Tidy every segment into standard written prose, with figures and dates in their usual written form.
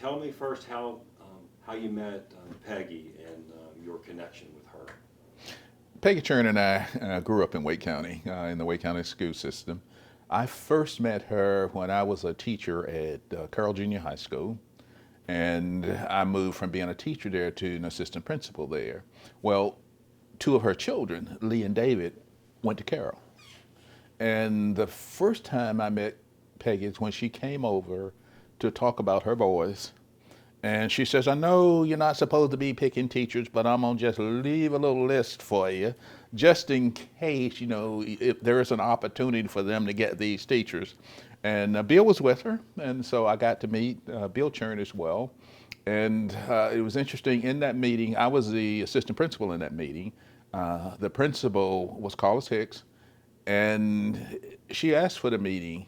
tell me first how you met Peggy and your connection with her. Peggy Churn and I grew up in Wake County, in the Wake County school system. I first met her when I was a teacher at Carroll Junior High School, and I moved from being a teacher there to an assistant principal there. Well, two of her children, Lee and David, went to Carroll. And the first time I met Peggy is when she came over to talk about her boys. And she says, I know you're not supposed to be picking teachers, but I'm going to just leave a little list for you, just in case, if there is an opportunity for them to get these teachers. And Bill was with her, and so I got to meet Bill Churn as well. And it was interesting in that meeting. I was the assistant principal in that meeting. The principal was Carlos Hicks, and she asked for the meeting.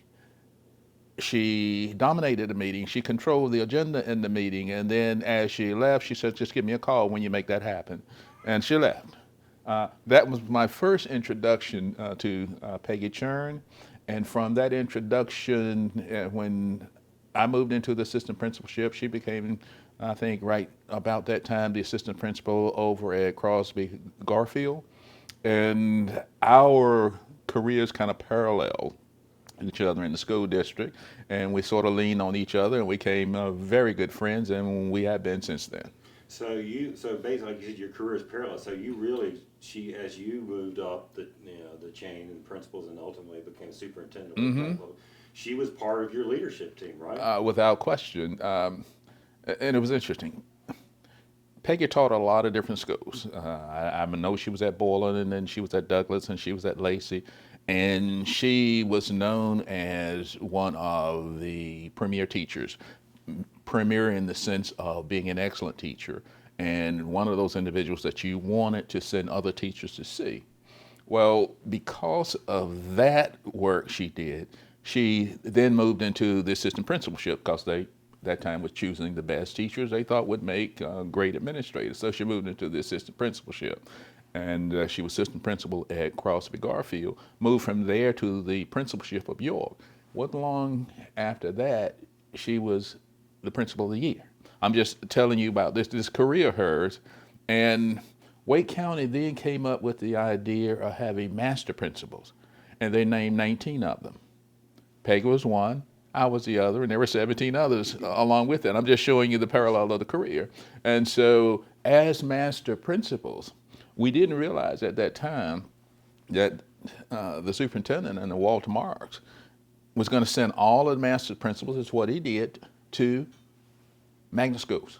She dominated the meeting. She controlled the agenda in the meeting. And then as she left, she said, just give me a call when you make that happen. And she left. That was my first introduction to Peggy Churn. And from that introduction, when I moved into the assistant principalship, she became, I think, right about that time, the assistant principal over at Crosby Garfield. And our careers kind of paralleled each other in the school district, and we sort of leaned on each other, and we became very good friends, and we have been since then. So basically, like you said, your career is parallel. So you really, as you moved up the chain and principals, and ultimately became superintendent of Wake County Public, she was part of your leadership team, right? Without question, and it was interesting. Peggy taught at a lot of different schools. I know she was at Boylan, and then she was at Douglas, and she was at Lacey. And she was known as one of the premier teachers, premier in the sense of being an excellent teacher, and one of those individuals that you wanted to send other teachers to see. Well, because of that work she did, she then moved into the assistant principalship because they that time was choosing the best teachers they thought would make great administrators. So she moved into the assistant principalship. And she was assistant principal at Crosby Garfield, moved from there to the principalship of York. Wasn't long after that, she was the principal of the year. I'm just telling you about this career of hers. And Wake County then came up with the idea of having master principals, and they named 19 of them. Peggy was one, I was the other, and there were 17 others along with it. I'm just showing you the parallel of the career. And so as master principals, we didn't realize at that time that the superintendent and the Walter Marks was going to send all of the master principals, is what he did, to magnet schools.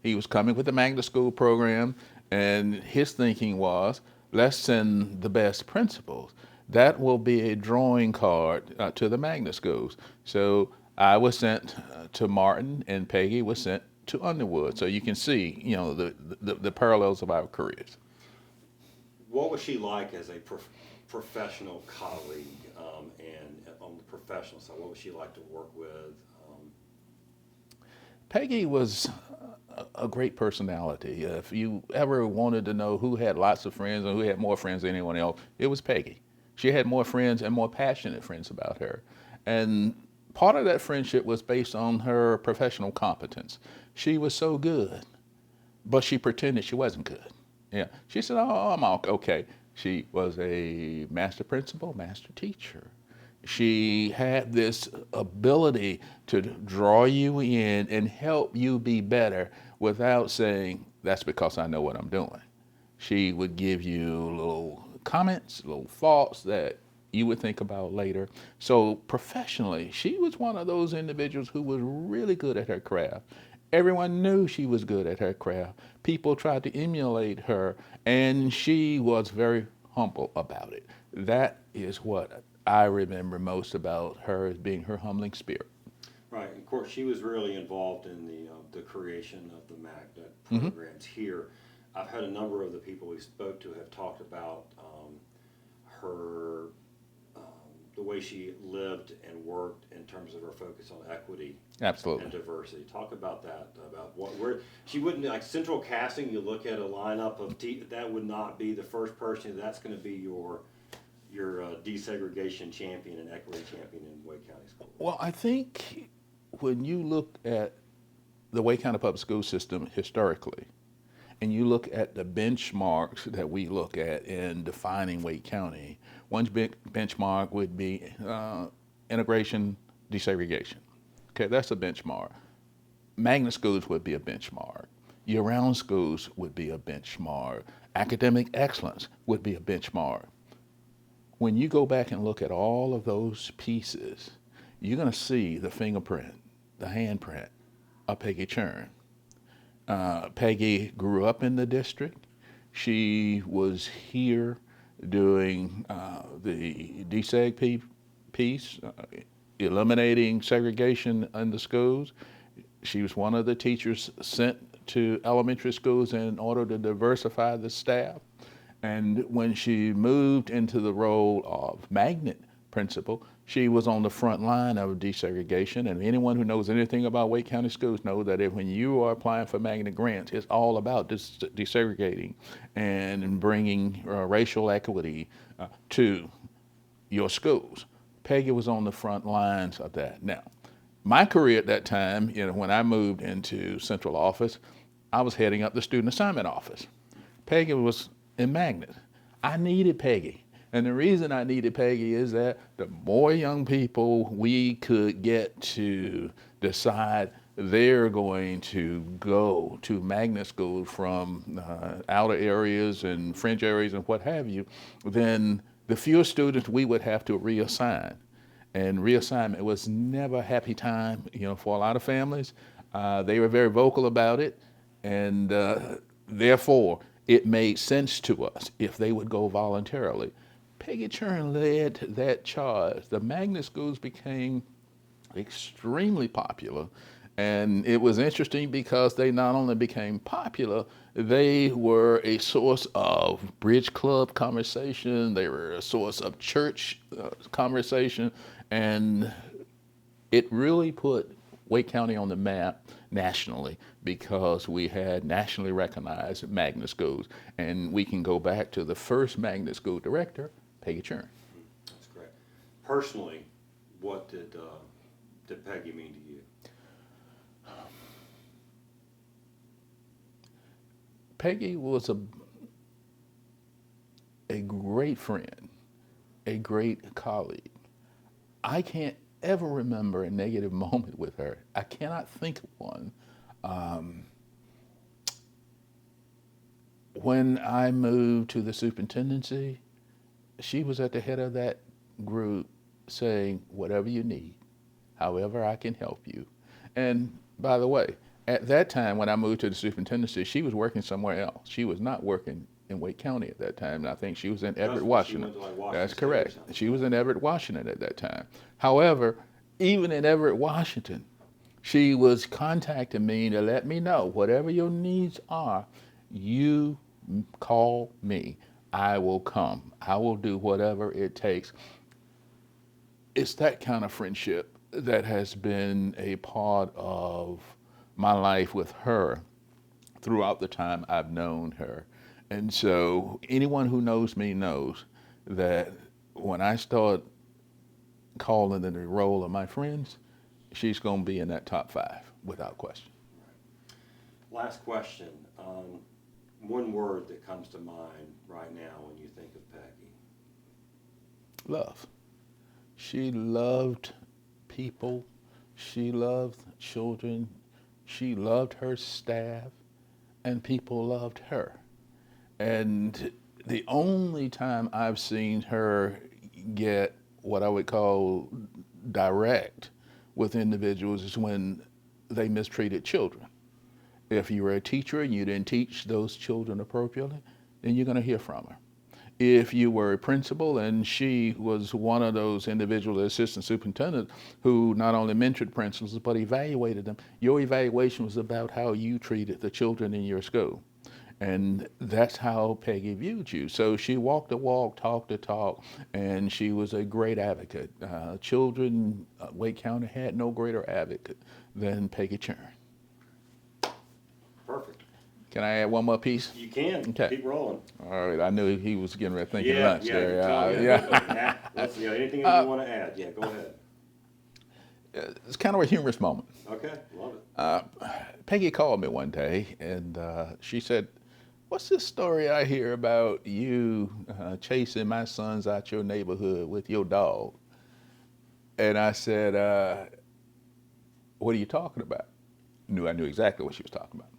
He was coming with the magnet school program, and his thinking was, let's send the best principals. That will be a drawing card to the magnet schools. So I was sent to Martin, and Peggy was sent to Underwood. So you can see, the parallels of our careers. What was she like as a professional colleague, and on the professional side, what was she like to work with? Peggy was a great personality. If you ever wanted to know who had lots of friends and who had more friends than anyone else, it was Peggy. She had more friends and more passionate friends about her. And part of that friendship was based on her professional competence. She was so good, but she pretended she wasn't good. Yeah, she said, "Oh, I'm all okay." She was a master principal, master teacher. She had this ability to draw you in and help you be better without saying, that's because I know what I'm doing. She would give you little comments, little thoughts that you would think about later. So professionally, she was one of those individuals who was really good at her craft. Everyone knew she was good at her craft. People tried to emulate her, and she was very humble about it. That is what I remember most about her, as being her humbling spirit. Right. Of course, she was really involved in the creation of the magnet Mm-hmm. programs here. I've had a number of the people we spoke to have talked about her the way she lived and worked in terms of her focus on equity and Absolutely. diversity. Talk about that. About where she wouldn't, like central casting. You look at a lineup of that would not be the first person. That's going to be your desegregation champion and equity champion in Wake County Schools. Well, I think when you look at the Wake County Public School System historically, and you look at the benchmarks that we look at in defining Wake County, one big benchmark would be integration, desegregation. Okay, that's a benchmark. Magnet schools would be a benchmark. Year-round schools would be a benchmark. Academic excellence would be a benchmark. When you go back and look at all of those pieces, you're going to see the fingerprint, the handprint of Peggy Churn. Peggy grew up in the district. She was here doing the deseg piece, eliminating segregation in the schools. She was one of the teachers sent to elementary schools in order to diversify the staff. And when she moved into the role of magnet principal, she was on the front line of desegregation. And anyone who knows anything about Wake County schools knows that when you are applying for magnet grants, it's all about desegregating and bringing racial equity to your schools. Peggy was on the front lines of that. Now, my career at that time, when I moved into central office, I was heading up the student assignment office. Peggy was in magnet. I needed Peggy. And the reason I needed Peggy is that the more young people we could get to decide they're going to go to magnet school from outer areas and fringe areas and what have you, then the fewer students we would have to reassign. And reassignment was never a happy time, for a lot of families. They were very vocal about it, and therefore it made sense to us if they would go voluntarily. Peggy Churn led that charge. The magnet schools became extremely popular, and it was interesting because they not only became popular, they were a source of bridge club conversation, they were a source of church conversation, and it really put Wake County on the map nationally because we had nationally recognized magnet schools. And we can go back to the first magnet school director, Peggy Churn. That's great. Personally, what did Peggy mean to you? Peggy was a great friend, a great colleague. I can't ever remember a negative moment with her. I cannot think of one. When I moved to the superintendency, she was at the head of that group saying, whatever you need, however I can help you. And by the way, at that time when I moved to the superintendency, she was working somewhere else. She was not working in Wake County at that time, and I think she was in Everett, Washington. That's correct. She was in Everett, Washington at that time. However, even in Everett, Washington, she was contacting me to let me know, whatever your needs are, you call me. I will come. I will do whatever it takes. It's that kind of friendship that has been a part of my life with her throughout the time I've known her. And so anyone who knows me knows that when I start calling in the role of my friends, she's going to be in that top 5 without question. Last question. One word that comes to mind right now when you think of Peggy. Love. She loved people. She loved children. She loved her staff, and people loved her. And the only time I've seen her get what I would call direct with individuals is when they mistreated children. If you were a teacher and you didn't teach those children appropriately, then you're going to hear from her. If you were a principal and she was one of those individual assistant superintendents who not only mentored principals but evaluated them, your evaluation was about how you treated the children in your school. And that's how Peggy viewed you. So she walked the walk, talked the talk, and she was a great advocate. Children, Wake County had no greater advocate than Peggy Churn. Perfect. Can I add one more piece? You can. Okay. Keep rolling. All right. I knew he was getting ready thinking lunch there. Let's see. Anything else you want to add? Yeah, go ahead. It's kind of a humorous moment. Okay, love it. Peggy called me one day, and she said, "What's this story I hear about you chasing my sons out your neighborhood with your dog?" And I said, "What are you talking about?" I knew exactly what she was talking about.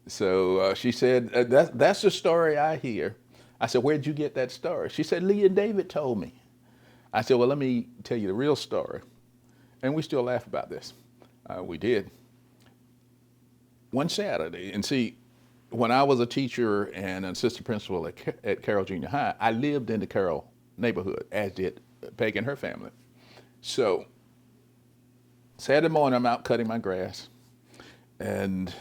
So she said, that's the story I hear. I said, "Where'd you get that story?" She said, "Lee and David told me." I said, "Well, let me tell you the real story." And we still laugh about this. We did. One Saturday, and see, when I was a teacher and an assistant principal at Carroll Junior High, I lived in the Carroll neighborhood, as did Peggy and her family. So Saturday morning, I'm out cutting my grass, and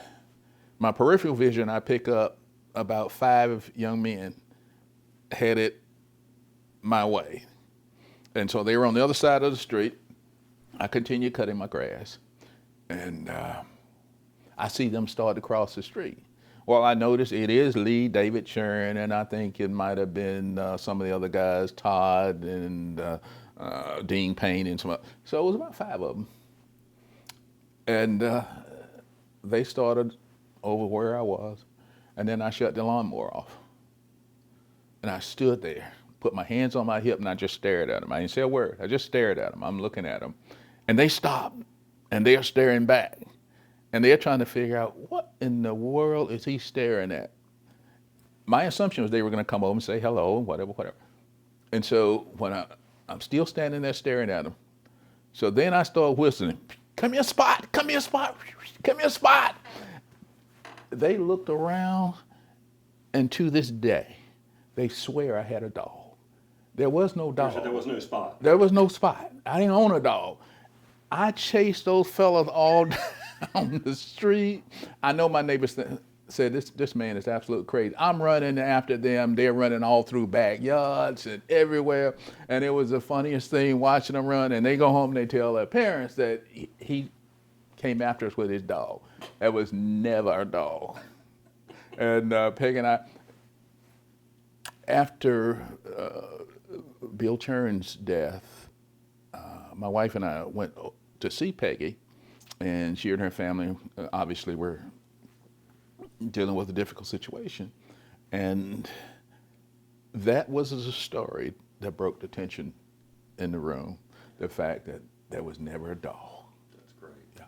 my peripheral vision, I pick up about 5 young men headed my way. And so they were on the other side of the street. I continue cutting my grass, and I see them start to cross the street. Well, I notice it is Lee, David, Churn, and I think it might have been some of the other guys, Todd and Dean Payne and some other. So it was about 5 of them. And they started over where I was, and then I shut the lawnmower off. And I stood there, put my hands on my hip, and I just stared at them. I didn't say a word. I just stared at them. I'm looking at them. And they stopped, and they're staring back. And they're trying to figure out, what in the world is he staring at? My assumption was they were going to come over and say hello, and whatever. And so when I'm still standing there staring at them, so then I start whistling, "Come here, Spot, come here, Spot, come here, Spot." They looked around, and to this day, they swear I had a dog. There was no dog. There was no Spot. There was no Spot. I didn't own a dog. I chased those fellas all down the street. I know my neighbors said, this man is absolutely crazy. I'm running after them. They're running all through backyards and everywhere. And it was the funniest thing watching them run. And they go home and they tell their parents that he came after us with his dog. That was never a dog. And Peggy and I, after Bill Churn's death, my wife and I went to see Peggy, and she and her family obviously were dealing with a difficult situation. And that was a story that broke the tension in the room, the fact that there was never a dog.